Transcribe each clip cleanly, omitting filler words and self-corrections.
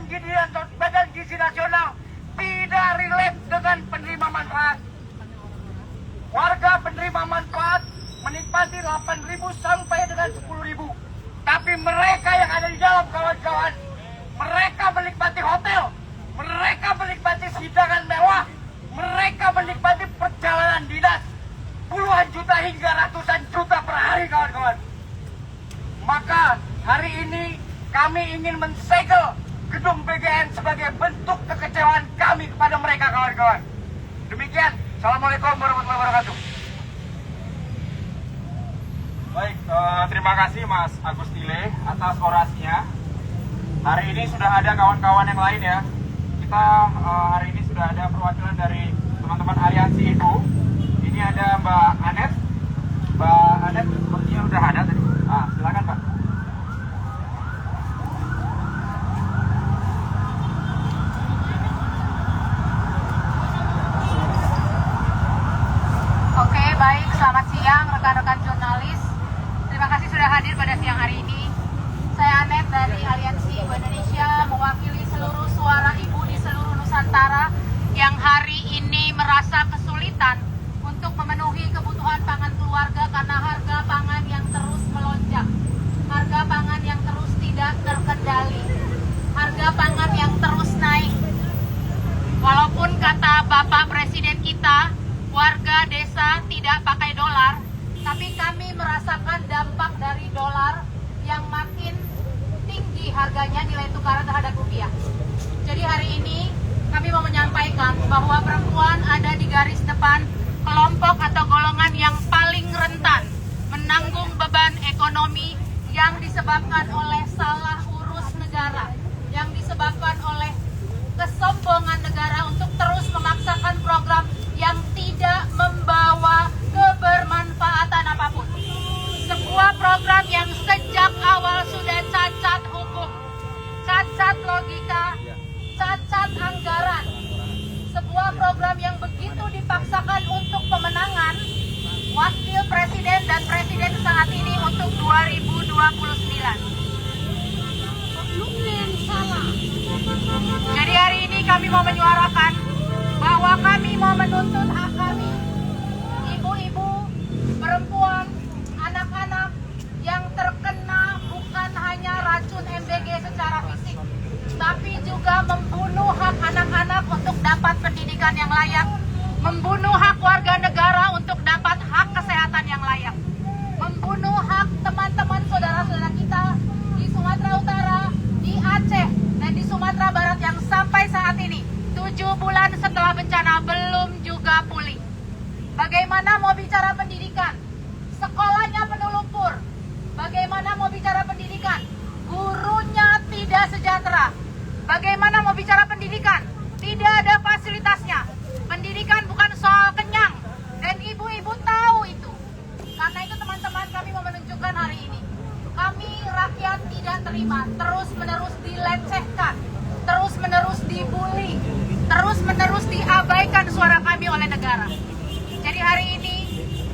Badan Gizi Nasional tidak relate dengan penerima manfaat. Warga penerima manfaat menikmati 8.000 sampai dengan 10.000. Tapi mereka yang ada di dalam, kawan-kawan, mereka menikmati hotel, mereka menikmati hidangan mewah, mereka menikmati perjalanan dinas puluhan juta hingga ratusan juta per hari, kawan-kawan. Maka hari ini kami ingin mensegel gedung BGN sebagai bentuk kekecewaan kami kepada mereka, kawan-kawan. Demikian, Assalamualaikum warahmatullahi wabarakatuh. Baik, terima kasih Mas Agustile atas orasinya. Hari ini sudah ada kawan-kawan yang lain ya. Kita hari ini sudah ada perwakilan dari teman-teman aliansi Ibu. Ini ada Mbak Anet. Mbak Anet sepertinya sudah ada tadi. Silakan Mbak. Oke, baik. Selamat siang rekan-rekan jurnalis. Terima kasih sudah hadir pada siang hari ini. Saya Anet dari Aliansi Ibu Indonesia, mewakili seluruh suara ibu di seluruh Nusantara yang hari ini merasa kesulitan untuk memenuhi kebutuhan pangan keluarga karena harga pangan yang terus melonjak, harga pangan yang terus tidak terkendali, harga pangan yang terus naik. Walaupun kata Bapak Presiden kita, warga desa tidak pakai dolar, tapi kami merasakan dampak dari dolar yang makin tinggi harganya, nilai tukaran terhadap rupiah. Jadi hari ini kami mau menyampaikan bahwa perempuan ada di garis depan kelompok atau golongan yang paling rentan menanggung beban ekonomi yang disebabkan oleh salah urus negara, yang disebabkan oleh kesombongan negara untuk terus memaksakan program yang tidak membawa kebermanfaatan apapun. Sebuah program yang sejak awal sudah cacat hukum, cacat logika, cacat anggaran. Sebuah program yang begitu dipaksakan untuk pemenangan wakil presiden dan presiden saat ini untuk 2029. Jadi hari ini kami mau menyuarakan bahwa kami mau menuntut hak kami, ibu-ibu, perempuan, anak-anak yang terkena bukan hanya racun MBG secara fisik, tapi juga membunuh hak anak-anak untuk dapat pendidikan yang layak, membunuh hak warga negara untuk dapat hak kesehatan yang layak, membunuh hak teman-teman saudara-saudara kita di Sumatera Utara, di Aceh, dan di Sumatera Barat yang sampai saat ini 7 bulan setelah bencana belum juga pulih. Bagaimana mau bicara pendidikan? Sekolahnya penuh lumpur. Bagaimana mau bicara pendidikan? Gurunya tidak sejahtera. Bagaimana mau bicara pendidikan? Tidak ada fasilitasnya. Pendidikan bukan soal kenyang. Dan ibu-ibu tahu itu. Karena itu teman-teman, kami mau menunjukkan hari ini. Kami rakyat tidak terima terus-menerus dilecehkan, terus-menerus dibully, terus-menerus diabaikan suara kami oleh negara. Jadi hari ini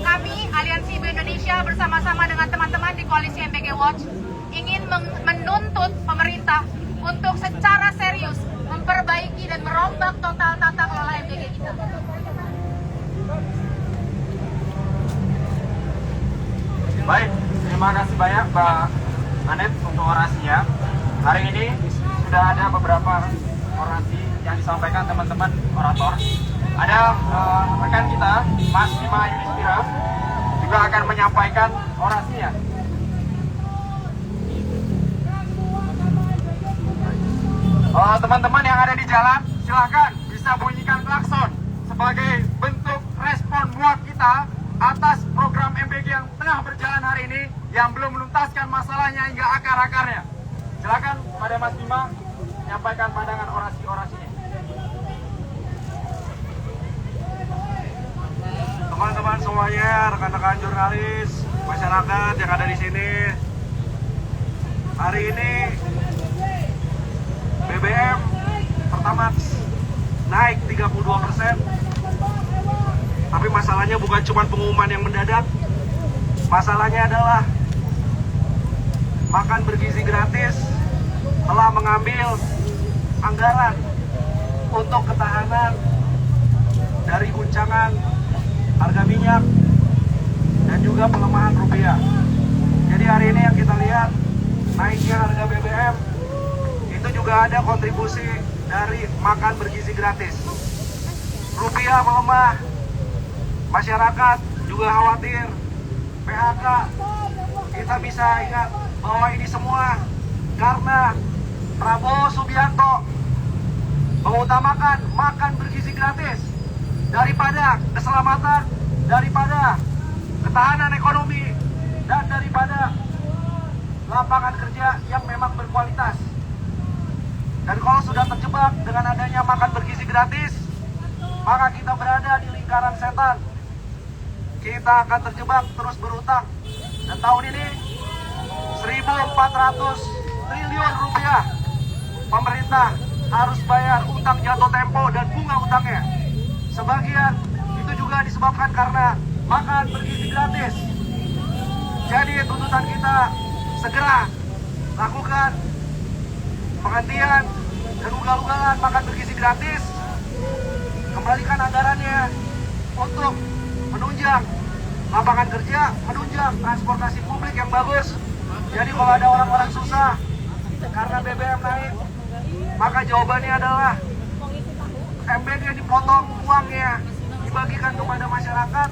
kami Aliansi Ibu Indonesia bersama-sama dengan teman-teman di Koalisi MBG Watch ingin menuntut pemerintah untuk secara serius memperbaiki dan merombak total tata kelola MBG kita. Baik, terima kasih banyak Mbak Anet untuk orasinya. Hari ini sudah ada beberapa orasi yang disampaikan teman-teman orator. Ada rekan kita, Mas Bima Yudhistira, juga akan menyampaikan orasinya. Teman-teman yang ada di jalan, silahkan bisa bunyikan klakson sebagai bentuk respon muak kita atas program MBG yang tengah berjalan hari ini yang belum menuntaskan masalahnya hingga akar-akarnya. Silakan pada Mas Bima menyampaikan pandangan orasi-orasinya. Teman-teman semuanya, rekan-rekan jurnalis, masyarakat yang ada di sini, hari ini BBM Pertamax naik 32%. Tapi masalahnya bukan cuma pengumuman yang mendadak. Masalahnya adalah makan bergizi gratis telah mengambil anggaran untuk ketahanan dari guncangan harga minyak dan juga pelemahan rupiah. Jadi hari ini yang kita lihat naiknya harga BBM itu juga ada kontribusi dari makan bergizi gratis. Rupiah melemah, masyarakat juga khawatir PHK. Kita bisa ingat bahwa ini semua karena Prabowo Subianto mengutamakan makan bergizi gratis daripada keselamatan, daripada ketahanan ekonomi, dan daripada lapangan kerja yang memang berkualitas. Dan kalau sudah terjebak dengan adanya makan bergizi gratis, maka kita berada di lingkaran setan. Kita akan terjebak terus berutang. Dan tahun ini 1.400 triliun rupiah pemerintah harus bayar utang jatuh tempo dan bunga utangnya. Sebagian itu juga disebabkan karena makan bergizi gratis. Jadi tuntutan kita segera lakukan penghentian dan ugal-ugalan makan bergizi gratis. Kembalikan anggarannya untuk menunjang lapangan kerja, menunjang transportasi publik yang bagus. Jadi kalau ada orang-orang susah karena BBM naik, maka jawabannya adalah MBG dipotong uangnya, dibagikan kepada masyarakat,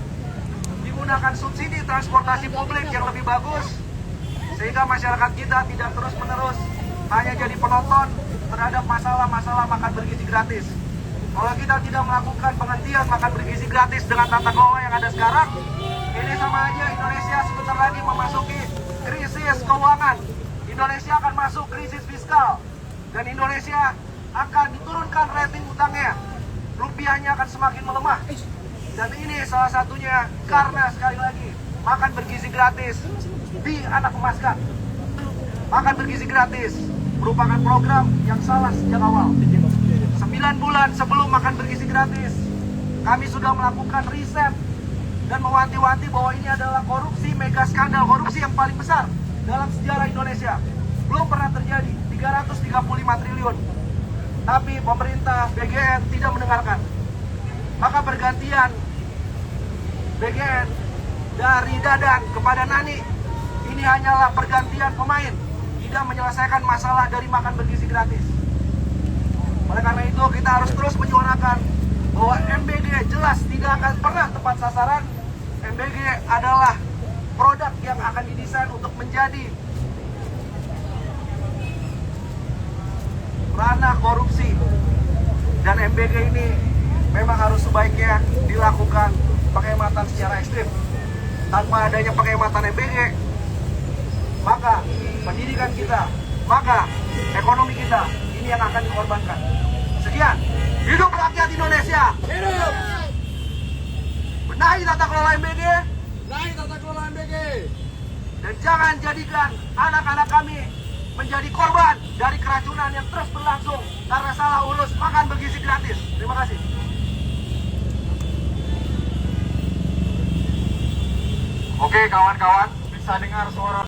digunakan subsidi transportasi publik yang lebih bagus, sehingga masyarakat kita tidak terus-menerus hanya jadi penonton terhadap masalah-masalah makan bergizi gratis. Kalau kita tidak melakukan penghentian makan bergizi gratis dengan tata kelola yang ada sekarang, ini sama aja Indonesia sebentar lagi memasuki krisis keuangan. Indonesia akan masuk krisis fiskal. Dan Indonesia akan diturunkan rating utangnya. Rupiahnya akan semakin melemah. Dan ini salah satunya karena sekali lagi makan bergizi gratis di anak emaskan. Makan bergizi gratis merupakan program yang salah sejak awal. 9 bulan sebelum makan bergizi gratis, kami sudah melakukan riset dan mewanti-wanti bahwa ini adalah korupsi, mega skandal korupsi yang paling besar dalam sejarah Indonesia. Belum pernah terjadi, 335 triliun. Tapi pemerintah BGN tidak mendengarkan. Maka pergantian BGN dari Dadan kepada Nani, ini hanyalah pergantian pemain, tidak menyelesaikan masalah dari makan bergizi gratis. Oleh karena itu kita harus terus menyuarakan bahwa MBG jelas tidak akan pernah tepat sasaran. MBG adalah produk yang akan didesain untuk menjadi ranah korupsi. Dan MBG ini memang harus sebaiknya dilakukan penghematan secara ekstrim. Tanpa adanya penghematan MBG, maka pendidikan kita, maka ekonomi kita ini yang akan dikorbankan. Sekian, hidup rakyat Indonesia. Hidup! Benahi tata kelola MBG. Naik tata kelola MBG. Dan jangan jadikan anak-anak kami menjadi korban dari keracunan yang terus berlangsung karena salah urus makan bergizi gratis. Terima kasih. Oke kawan-kawan, bisa dengar suara